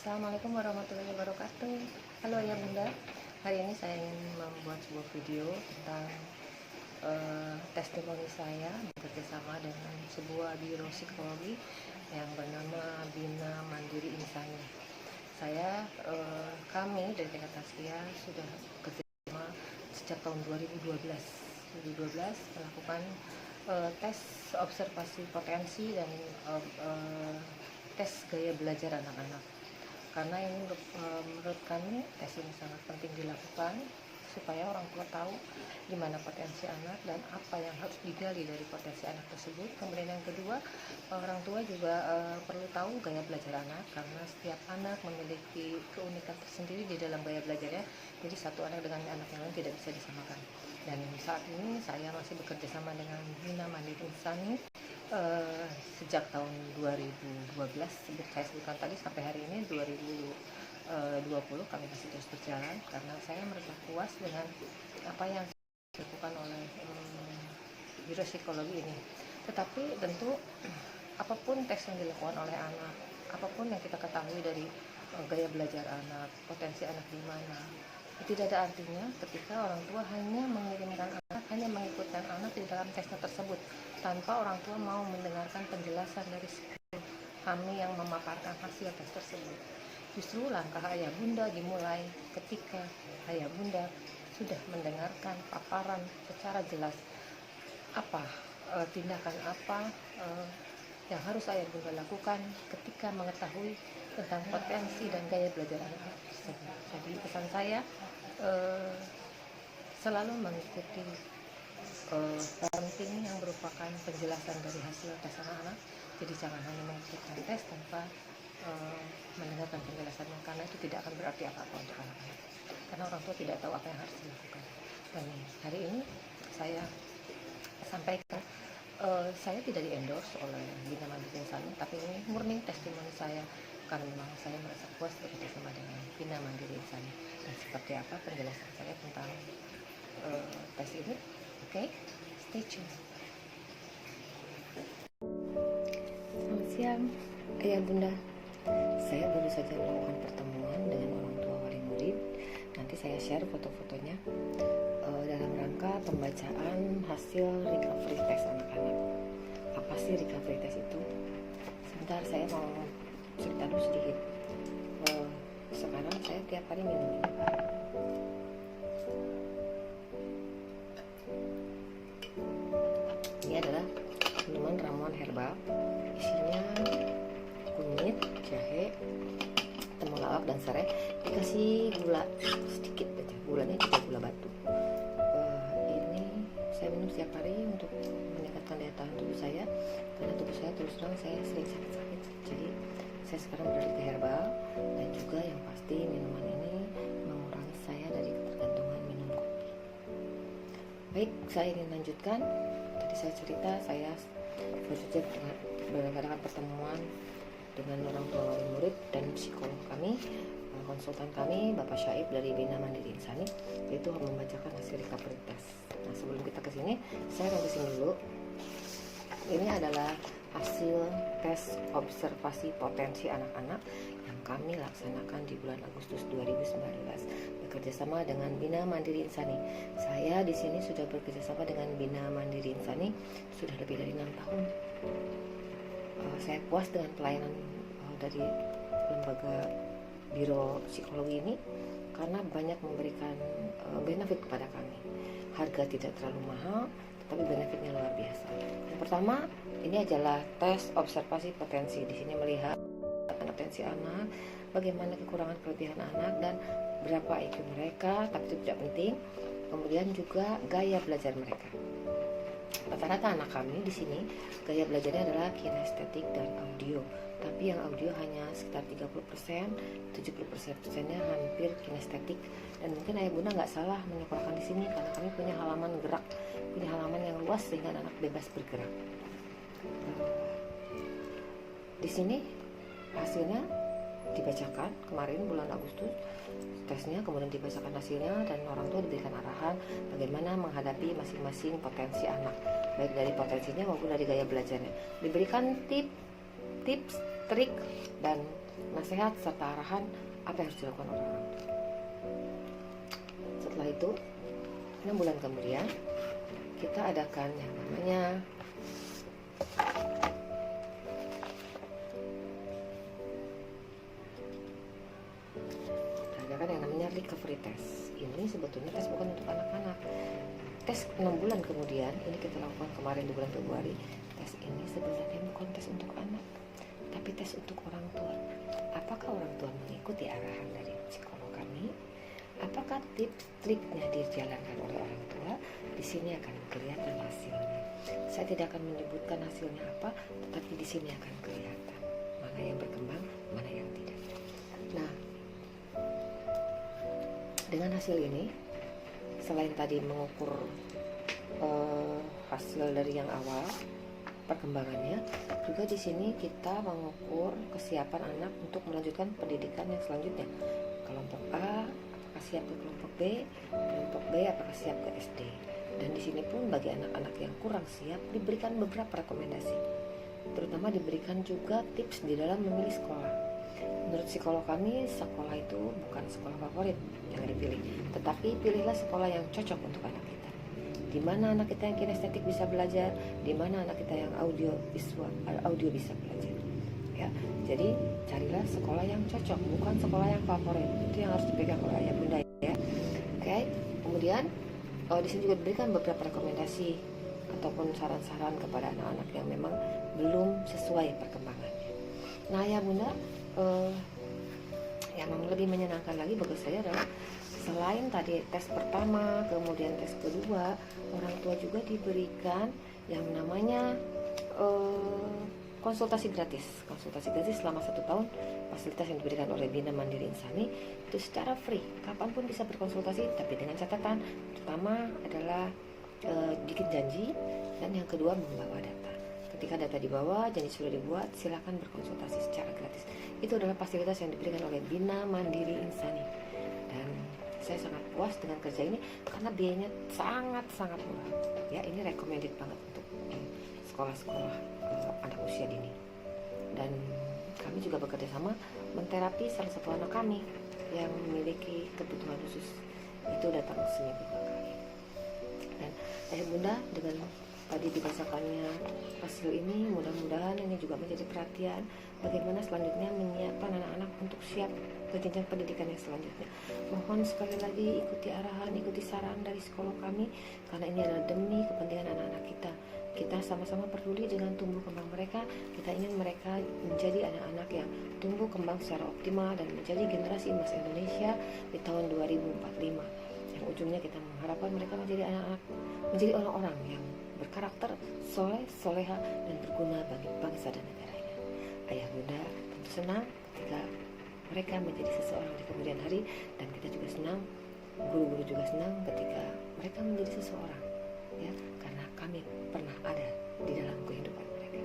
Assalamualaikum warahmatullahi wabarakatuh. Halo Ayah Bunda, hari ini saya ingin membuat sebuah video tentang testimoni saya bekerjasama dengan sebuah biro psikologi yang bernama Bina Mandiri Insani. Kami dari TK Taskia sudah bekerjasama sejak tahun 2012 melakukan tes observasi potensi dan tes gaya belajar anak-anak. Karena ini menurut kami tes ini sangat penting dilakukan supaya orang tua tahu di mana potensi anak dan apa yang harus digali dari potensi anak tersebut. Kemudian yang kedua, orang tua juga perlu tahu gaya belajar anak, karena setiap anak memiliki keunikan tersendiri di dalam gaya belajarnya. Jadi satu anak dengan anak yang lain tidak bisa disamakan. Dan saat ini saya masih bekerja sama dengan Bina Mandiri Insani sejak tahun 2012, saya sebutkan tadi, sampai hari ini 2020 kami masih terus berjalan, karena saya merasa puas dengan apa yang dilakukan oleh biro psikologi ini. Tetapi tentu apapun tes yang dilakukan oleh anak, apapun yang kita ketahui dari gaya belajar anak, potensi anak di mana, tidak ada artinya ketika orang tua hanya mengirimkan anak, hanya mengikutkan anak di dalam tesnya tersebut tanpa orang tua mau mendengarkan penjelasan dari kami yang memaparkan hasil tes tersebut. Justru langkah ayah bunda dimulai ketika ayah bunda sudah mendengarkan paparan secara jelas tindakan apa yang harus ayah bunda lakukan ketika mengetahui tentang potensi dan gaya belajar anak tersebut. Jadi pesan saya selalu mengikuti parenting yang merupakan penjelasan dari hasil tes anak-anak. Jadi jangan hanya mengikuti tes tanpa mendengarkan penjelasannya, karena itu tidak akan berarti apa-apa untuk anak-anak, karena orang tua tidak tahu apa yang harus dilakukan. Dan hari ini saya sampaikan, saya tidak di-endorse oleh Bina Mandiri Insani, tapi ini murni testimoni saya, karena memang saya merasa puas bekerja sama dengan Bina Mandiri Insani. Dan seperti apa penjelasan saya tentang tes ini? Oke, stay tune. Selamat siang ayah bunda, saya baru saja melakukan pertemuan dengan orang tua wali murid. Nanti saya share foto-fotonya dalam rangka pembacaan hasil recovery test anak-anak. Apa sih recovery test itu? Sebentar, saya mau cerita dulu sedikit. Sekarang saya tiap hari minum ini. Ini adalah minuman ramuan herbal, isinya kunyit, jahe, temulawak dan serai, dikasih gula sedikit aja, gulanya juga gula batu. Ini saya minum setiap hari untuk meningkatkan daya tahan tubuh saya, karena tubuh saya terus terang saya sering sakit-sakit. Jadi saya sekarang beralih ke herbal, dan juga yang pasti minuman ini mengurangi saya dari ketergantungan minum kopi. Baik, saya ingin lanjutkan. Tadi saya cerita saya baru saja mengadakan pertemuan dengan orang tua wali murid dan psikolog kami, konsultan kami Bapak Syaib dari Bina Mandiri Insani, yaitu membacakan hasil recovery test. Nah, sebelum kita ke sini, saya akan kesini dulu. Ini adalah hasil tes observasi potensi anak-anak yang kami laksanakan di bulan Agustus 2019 bekerjasama dengan Bina Mandiri Insani. Saya di sini sudah bekerjasama dengan Bina Mandiri Insani sudah lebih dari 6 tahun. Saya puas dengan pelayanan dari lembaga biro psikologi ini, karena banyak memberikan benefit kepada kami. Harga tidak terlalu mahal, tetapi benefitnya luar biasa. Yang pertama, ini adalah tes observasi potensi. Di sini melihat potensi anak, bagaimana kekurangan kelebihan anak, dan berapa IQ mereka, tapi itu tidak penting. Kemudian juga gaya belajar mereka. Rata-rata anak kami di sini gaya belajarnya adalah kinestetik dan audio, tapi yang audio hanya sekitar 30%, 70%-nya hampir kinestetik. Dan mungkin ayah bunda nggak salah menyekolahkan di sini, karena kami punya halaman gerak, punya halaman yang luas sehingga anak bebas bergerak. Di sini hasilnya dibacakan kemarin bulan Agustus tesnya, kemudian dibacakan hasilnya, dan orang tua diberikan arahan bagaimana menghadapi masing-masing potensi anak, baik dari potensinya maupun dari gaya belajarnya. Diberikan tips, trik, dan nasihat serta arahan apa yang harus dilakukan oleh orang tua. Setelah itu 6 bulan kemudian kita adakan yang namanya recovery test. Ini sebetulnya tes bukan untuk anak-anak. Tes 6 bulan kemudian, ini kita lakukan kemarin di bulan Februari. Tes ini sebenarnya bukan tes untuk anak, tapi tes untuk orang tua. Apakah orang tua mengikuti arahan dari psikolog kami? Apakah tips triknya dijalankan oleh orang tua? Di sini akan kelihatan hasilnya. Saya tidak akan menyebutkan hasilnya apa, tetapi di sini akan kelihatan mana yang berkembang, mana yang tidak. Nah, dengan hasil ini, selain tadi mengukur hasil dari yang awal perkembangannya, juga di sini kita mengukur kesiapan anak untuk melanjutkan pendidikan yang selanjutnya. Kelompok A apakah siap ke kelompok B, kelompok B apakah siap ke SD. Dan di sini pun bagi anak-anak yang kurang siap diberikan beberapa rekomendasi. Terutama diberikan juga tips di dalam memilih sekolah. Menurut psikolog kami, sekolah itu bukan sekolah favorit yang dipilih, tetapi pilihlah sekolah yang cocok untuk anak kita. Di mana anak kita yang kinestetik bisa belajar, di mana anak kita yang audio bisa belajar. Ya, jadi carilah sekolah yang cocok, bukan sekolah yang favorit. Itu yang harus dipegang oleh ayah bunda ya. Oke. Kemudian di sini juga diberikan beberapa rekomendasi ataupun saran-saran kepada anak-anak yang memang belum sesuai perkembangannya. Nah, ayah bunda, yang lebih menyenangkan lagi bagi saya adalah selain tadi tes pertama, kemudian tes kedua, orang tua juga diberikan yang namanya konsultasi gratis selama 1 tahun. Fasilitas yang diberikan oleh Bina Mandiri Insani itu secara free, kapanpun bisa berkonsultasi, tapi dengan catatan pertama adalah bikin janji, dan yang kedua membawa data. Ketika data dibawa, janji sudah dibuat, silakan berkonsultasi secara gratis. Itu adalah fasilitas yang diberikan oleh Bina Mandiri Insani, dan saya sangat puas dengan kerja ini karena biayanya sangat murah. Ya, ini recommended banget untuk sekolah-sekolah anak usia dini. Dan kami juga bekerja sama menterapi salah satu anak kami yang memiliki kebutuhan khusus. Itu datang seminggu 2 kali. Dan ayah bunda, dengan tadi dirasakannya hasil ini, mudah-mudahan ini juga menjadi perhatian bagaimana selanjutnya menyiapkan anak-anak untuk siap ke jenjang pendidikan yang selanjutnya. Mohon sekali lagi ikuti arahan, ikuti saran dari psikolog kami, karena ini adalah demi kepentingan anak-anak kita. Kita sama-sama peduli dengan tumbuh kembang mereka. Kita ingin mereka menjadi anak-anak yang tumbuh kembang secara optimal dan menjadi generasi emas Indonesia di tahun 2045. Yang ujungnya kita mengharapkan mereka menjadi anak-anak, menjadi orang-orang yang berkarakter, soleh, soleha, dan berguna bagi bangsa dan negaranya. Ayah bunda tentu senang ketika mereka menjadi seseorang di kemudian hari, dan kita juga senang, guru-guru juga senang ketika mereka menjadi seseorang, ya, karena kami pernah ada di dalam kehidupan mereka.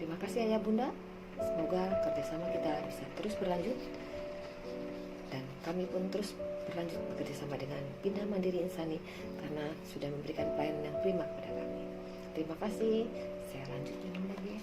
Terima kasih ayah bunda, semoga kerjasama kita bisa terus berlanjut, dan kami pun terus berlanjut bekerja sama dengan Bina Mandiri Insani karena sudah memberikan pelayanan yang prima kepada kami. Terima kasih. Saya lanjut minum lagi.